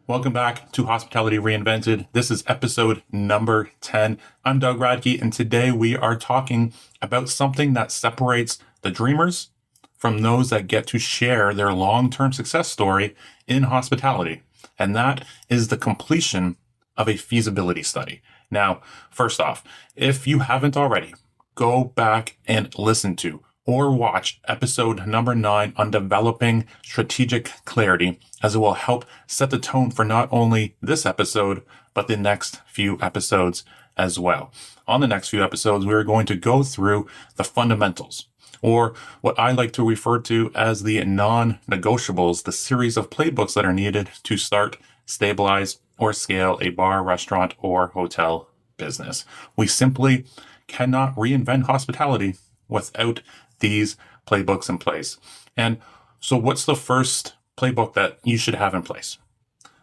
Welcome back to Hospitality Reinvented. This is episode number 10. I'm Doug Radkey, and today we are talking about something that separates the dreamers from those that get to share their long-term success story in hospitality. And that is the completion of a feasibility study. Now, first off, if you haven't already, go back and listen to or watch episode number 9 on developing strategic clarity, as it will help set the tone for not only this episode, but the next few episodes as well. On the next few episodes, we're going to go through the fundamentals, or what I like to refer to as the non-negotiables, the series of playbooks that are needed to start, stabilize, or scale a bar, restaurant, or hotel business. We simply cannot reinvent hospitality without these playbooks in place. And so what's the first playbook that you should have in place?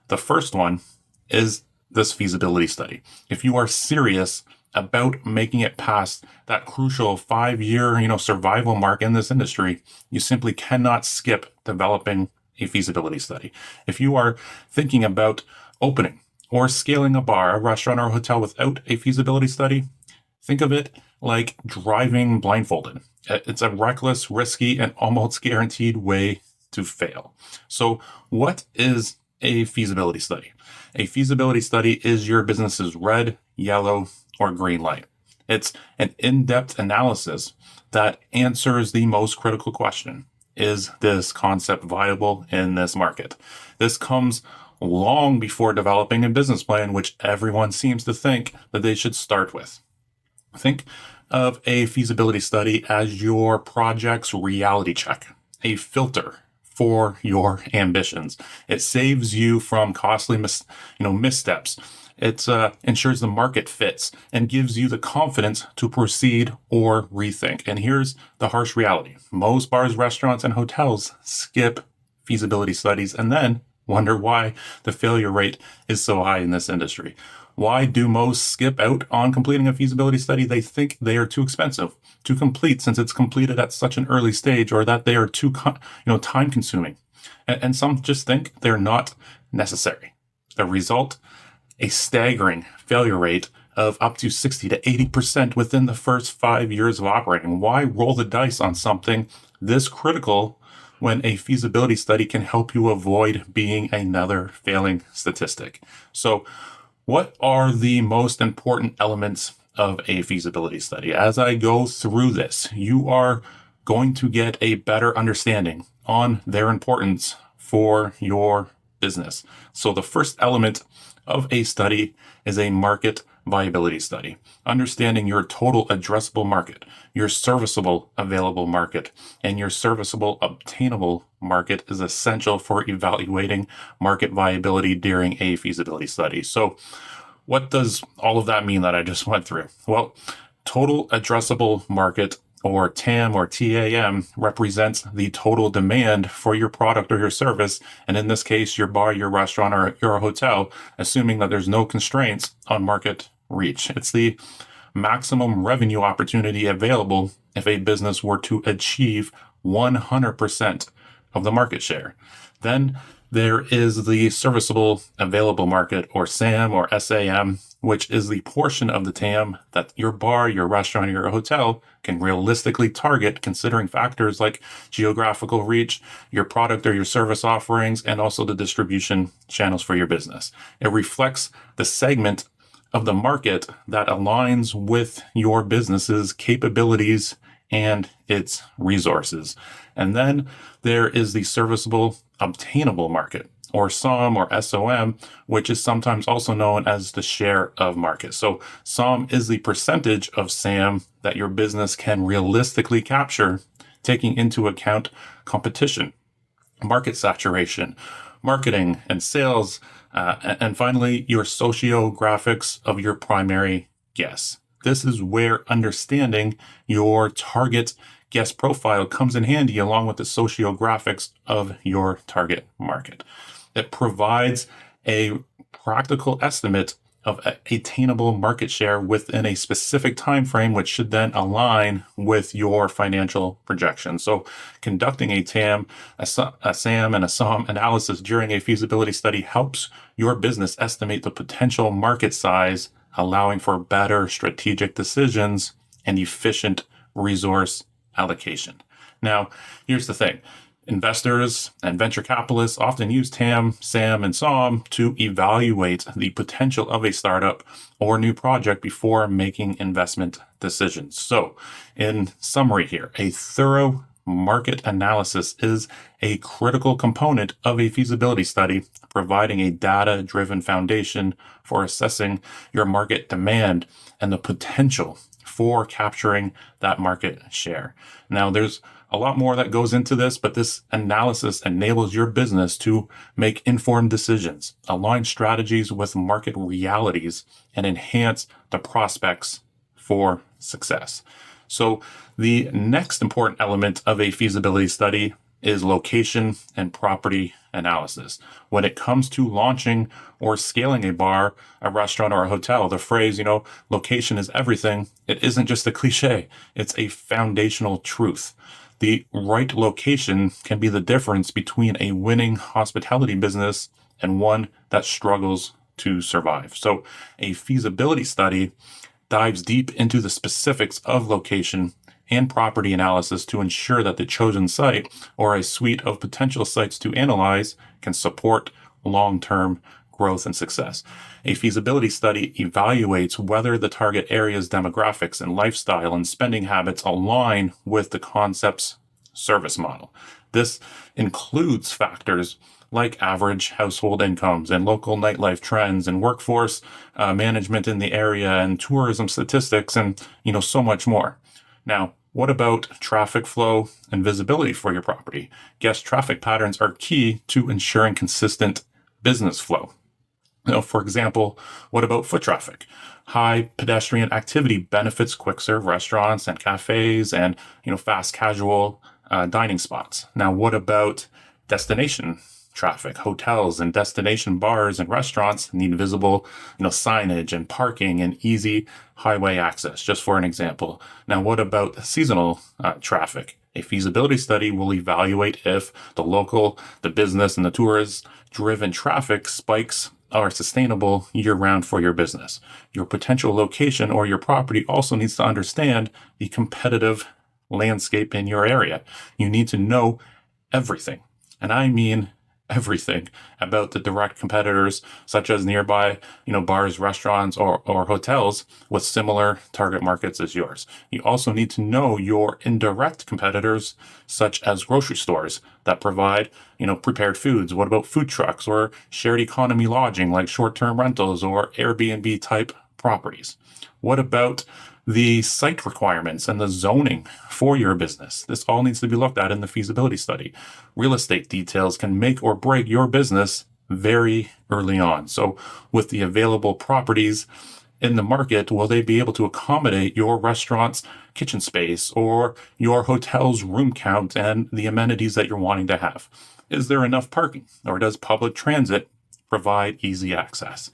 The first one is this feasibility study. If you are serious about making it past that crucial 5-year, survival mark in this industry, you simply cannot skip developing a feasibility study. If you are thinking about opening or scaling a bar, a restaurant, or a hotel without a feasibility study, think of it like driving blindfolded. It's a reckless, risky, and almost guaranteed way to fail. So what is a feasibility study? A feasibility study is your business's red, yellow, or green light. It's an in-depth analysis that answers the most critical question. Is this concept viable in this market? This comes long before developing a business plan, which everyone seems to think that they should start with. Think of a feasibility study as your project's reality check, a filter for your ambitions. It saves you from costly missteps. It ensures the market fits and gives you the confidence to proceed or rethink. And here's the harsh reality. Most bars, restaurants, and hotels skip feasibility studies and then wonder why the failure rate is so high in this industry. Why do most skip out on completing a feasibility study? They think they are too expensive to complete since it's completed at such an early stage, or that they are too time consuming. And some just think they're not necessary. The result, a staggering failure rate of up to 60 to 80% within the first 5 years of operating. Why roll the dice on something this critical when a feasibility study can help you avoid being another failing statistic? So what are the most important elements of a feasibility study? As I go through this, you are going to get a better understanding on their importance for your business. So the first element of a study is a market viability study. Understanding your total addressable market, your serviceable available market, and your serviceable obtainable market is essential for evaluating market viability during a feasibility study. So what does all of that mean that I just went through? Well, total addressable market, or TAM or TAM, represents the total demand for your product or your service. And in this case, your bar, your restaurant, or your hotel, assuming that there's no constraints on market reach. It's the maximum revenue opportunity available if a business were to achieve 100% of the market share. Then there is the serviceable available market, or SAM or SAM, which is the portion of the TAM that your bar, your restaurant, or your hotel can realistically target, considering factors like geographical reach, your product or your service offerings, and also the distribution channels for your business. It reflects the segment of the market that aligns with your business's capabilities and its resources. And then there is the serviceable obtainable market, or SOM or SOM, which is sometimes also known as the share of market. So SOM is the percentage of SAM that your business can realistically capture, taking into account competition, market saturation, marketing and sales, and finally, your sociographics of your primary guests. This is where understanding your target guest profile comes in handy, along with the sociographics of your target market. It provides a practical estimate of attainable market share within a specific time frame, which should then align with your financial projections. So conducting a TAM, a SAM, and a SOM analysis during a feasibility study helps your business estimate the potential market size, allowing for better strategic decisions and efficient resource allocation. Now, here's the thing. Investors and venture capitalists often use TAM, SAM, and SOM to evaluate the potential of a startup or new project before making investment decisions. So, in summary here, a thorough market analysis is a critical component of a feasibility study, providing a data-driven foundation for assessing your market demand and the potential for capturing that market share. Now, there's a lot more that goes into this, but this analysis enables your business to make informed decisions, align strategies with market realities, and enhance the prospects for success. So the next important element of a feasibility study is location and property analysis. When it comes to launching or scaling a bar, a restaurant, or a hotel, the phrase, location is everything, it isn't just a cliche. It's a foundational truth. The right location can be the difference between a winning hospitality business and one that struggles to survive. So a feasibility study dives deep into the specifics of location and property analysis to ensure that the chosen site or a suite of potential sites to analyze can support long-term growth and success. A feasibility study evaluates whether the target area's demographics and lifestyle and spending habits align with the concept's service model. This includes factors like average household incomes and local nightlife trends and workforce management in the area and tourism statistics and, so much more. Now, what about traffic flow and visibility for your property? Guest traffic patterns are key to ensuring consistent business flow. For example, what about foot traffic? High pedestrian activity benefits quick serve restaurants and cafes and, fast casual dining spots. Now, what about destination traffic? Hotels and destination bars and restaurants need visible, signage and parking and easy highway access, just for an example. Now, what about seasonal traffic? A feasibility study will evaluate if the business, and the tourist-driven traffic spikes are sustainable year-round for your business. Your potential location or your property also needs to understand the competitive landscape in your area. You need to know everything, and I mean everything, about the direct competitors, such as nearby, bars, restaurants, or hotels with similar target markets as yours. You also need to know your indirect competitors, such as grocery stores that provide, prepared foods. What about food trucks or shared economy lodging like short-term rentals or Airbnb type properties? What about the site requirements and the zoning for your business? This all needs to be looked at in the feasibility study. Real estate details can make or break your business very early on. So with the available properties in the market, will they be able to accommodate your restaurant's kitchen space or your hotel's room count and the amenities that you're wanting to have? Is there enough parking, or does public transit provide easy access?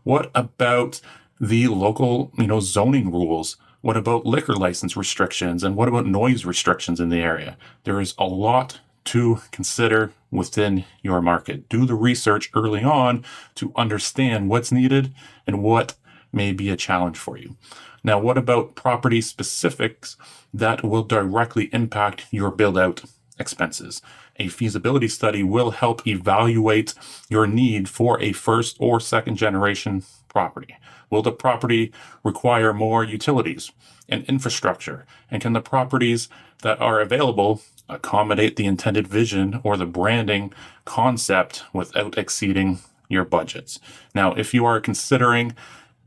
What about the local, zoning rules? What about liquor license restrictions? And what about noise restrictions in the area? There is a lot to consider within your market. Do the research early on to understand what's needed and what may be a challenge for you. Now, what about property specifics that will directly impact your build-out expenses? A feasibility study will help evaluate your need for a first or second generation property. Will the property require more utilities and infrastructure? And can the properties that are available accommodate the intended vision or the branding concept without exceeding your budgets? Now, if you are considering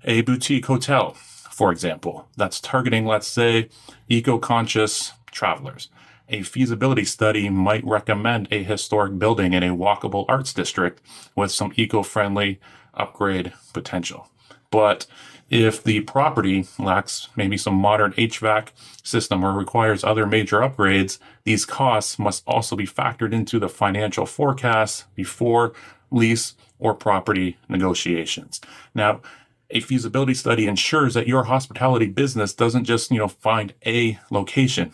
a boutique hotel, for example, that's targeting, let's say, eco-conscious travelers, a feasibility study might recommend a historic building in a walkable arts district with some eco-friendly upgrade potential. But if the property lacks maybe some modern HVAC system or requires other major upgrades, these costs must also be factored into the financial forecast before lease or property negotiations. Now, A feasibility study ensures that your hospitality business doesn't just, find a location,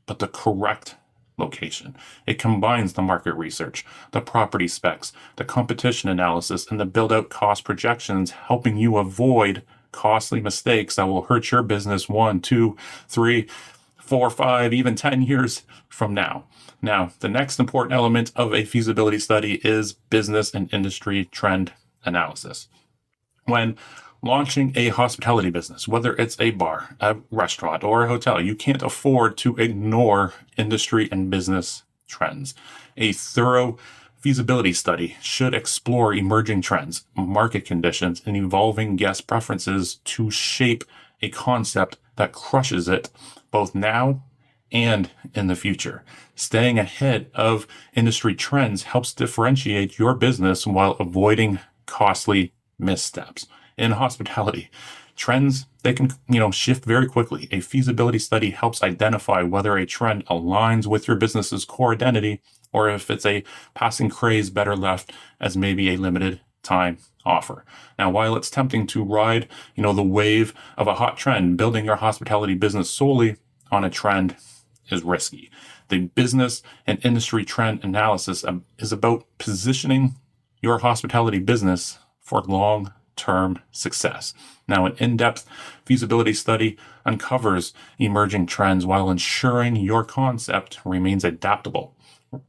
but the correct location. It combines the market research, the property specs, the competition analysis, and the build-out cost projections, helping you avoid costly mistakes that will hurt your business 1, 2, 3, 4, 5, even 10 years from now. Now, the next important element of a feasibility study is business and industry trend analysis. When launching a hospitality business, whether it's a bar, a restaurant, or a hotel, you can't afford to ignore industry and business trends. A thorough feasibility study should explore emerging trends, market conditions, and evolving guest preferences to shape a concept that crushes it both now and in the future. Staying ahead of industry trends helps differentiate your business while avoiding costly missteps. In hospitality, trends, they can, shift very quickly. A feasibility study helps identify whether a trend aligns with your business's core identity or if it's a passing craze better left as maybe a limited time offer. Now, while it's tempting to ride, the wave of a hot trend, building your hospitality business solely on a trend is risky. The business and industry trend analysis is about positioning your hospitality business for long-term success. Now, an in-depth feasibility study uncovers emerging trends while ensuring your concept remains adaptable,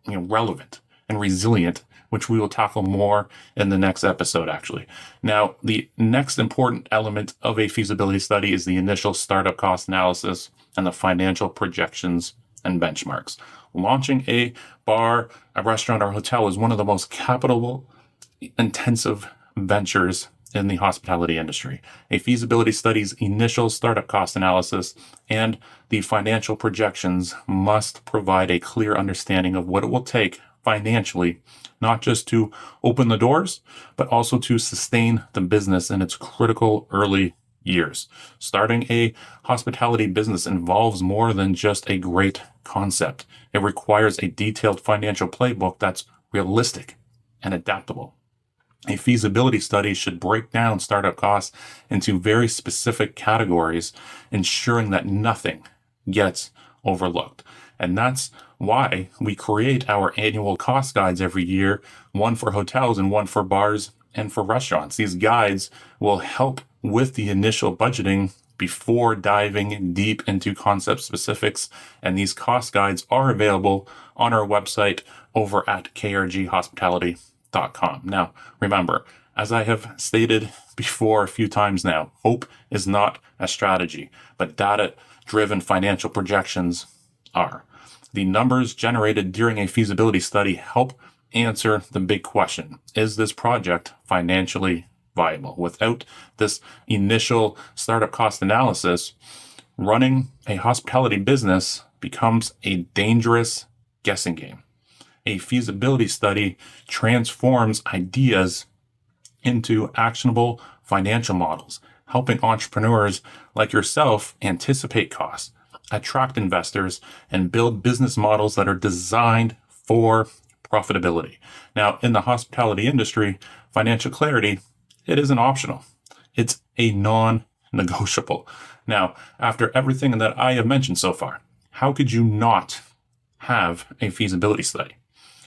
relevant, and resilient, which we will tackle more in the next episode, actually. Now, the next important element of a feasibility study is the initial startup cost analysis and the financial projections and benchmarks. Launching a bar, a restaurant, or hotel is one of the most capital-intensive ventures in the hospitality industry. A feasibility study's initial startup cost analysis and the financial projections must provide a clear understanding of what it will take financially, not just to open the doors, but also to sustain the business in its critical early years. Starting a hospitality business involves more than just a great concept. It requires a detailed financial playbook that's realistic and adaptable. A feasibility study should break down startup costs into very specific categories, ensuring that nothing gets overlooked. And that's why we create our annual cost guides every year, one for hotels and one for bars and for restaurants. These guides will help with the initial budgeting before diving deep into concept specifics. And these cost guides are available on our website over at krghospitality.com. Now, remember, as I have stated before a few times now, hope is not a strategy, but data-driven financial projections are. The numbers generated during a feasibility study help answer the big question: is this project financially viable? Without this initial startup cost analysis, running a hospitality business becomes a dangerous guessing game. A feasibility study transforms ideas into actionable financial models, helping entrepreneurs like yourself anticipate costs, attract investors, and build business models that are designed for profitability. Now, in the hospitality industry, financial clarity, it isn't optional. It's a non-negotiable. Now, after everything that I have mentioned so far, how could you not have a feasibility study?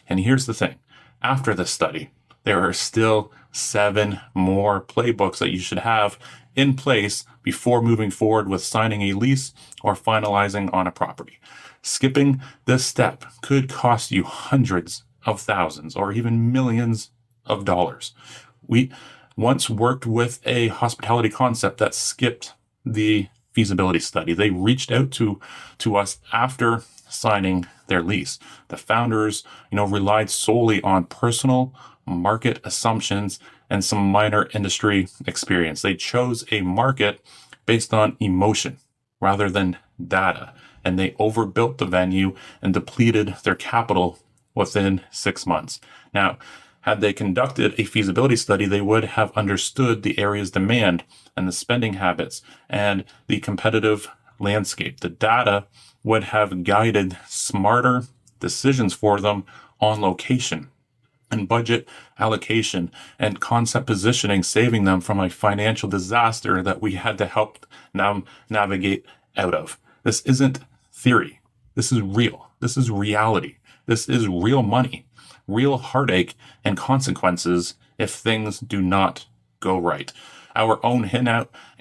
And here's the thing. After this study, there are still 7 more playbooks that you should have in place before moving forward with signing a lease or finalizing on a property. Skipping this step could cost you hundreds of thousands or even millions of dollars. We once worked with a hospitality concept that skipped the feasibility study. They reached out to us after signing their lease. The founders, relied solely on personal market assumptions and some minor industry experience. They chose a market based on emotion rather than data, and they overbuilt the venue and depleted their capital within 6 months. Now, had they conducted a feasibility study, they would have understood the area's demand and the spending habits and the competitive landscape. The data would have guided smarter decisions for them on location. and budget allocation and concept positioning, saving them from a financial disaster that we had to help them navigate out of. This isn't theory. This is real. This is reality. This is real money, real heartache and consequences if things do not go right. Our own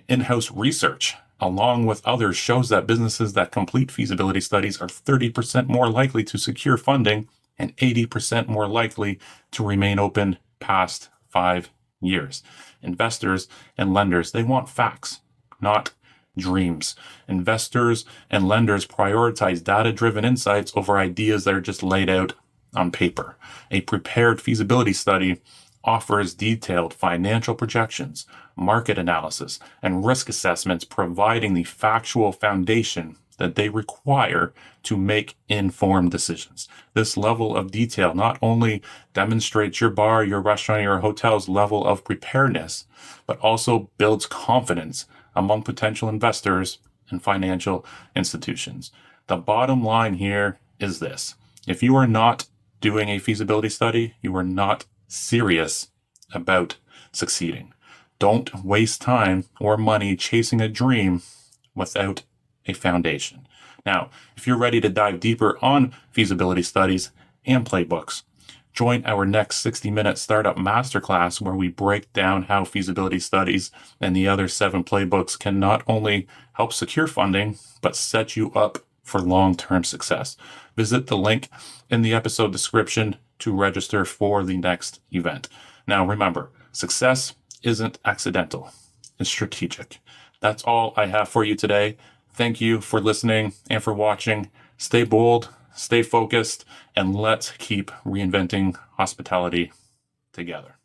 in-house research, along with others, shows that businesses that complete feasibility studies are 30% more likely to secure funding and 80% more likely to remain open past 5 years. Investors and lenders, they want facts, not dreams. Investors and lenders prioritize data-driven insights over ideas that are just laid out on paper. A prepared feasibility study offers detailed financial projections, market analysis, and risk assessments, providing the factual foundation that they require to make informed decisions. This level of detail not only demonstrates your bar, your restaurant, your hotel's level of preparedness, but also builds confidence among potential investors and financial institutions. The bottom line here is this: if you are not doing a feasibility study, you are not serious about succeeding. Don't waste time or money chasing a dream without a foundation. Now, if you're ready to dive deeper on feasibility studies and playbooks, join our next 60-minute startup masterclass where we break down how feasibility studies and the other 7 playbooks can not only help secure funding, but set you up for long-term success. Visit the link in the episode description to register for the next event. Now, remember, success isn't accidental, it's strategic. That's all I have for you today. Thank you for listening and for watching. Stay bold, stay focused, and let's keep reinventing hospitality together.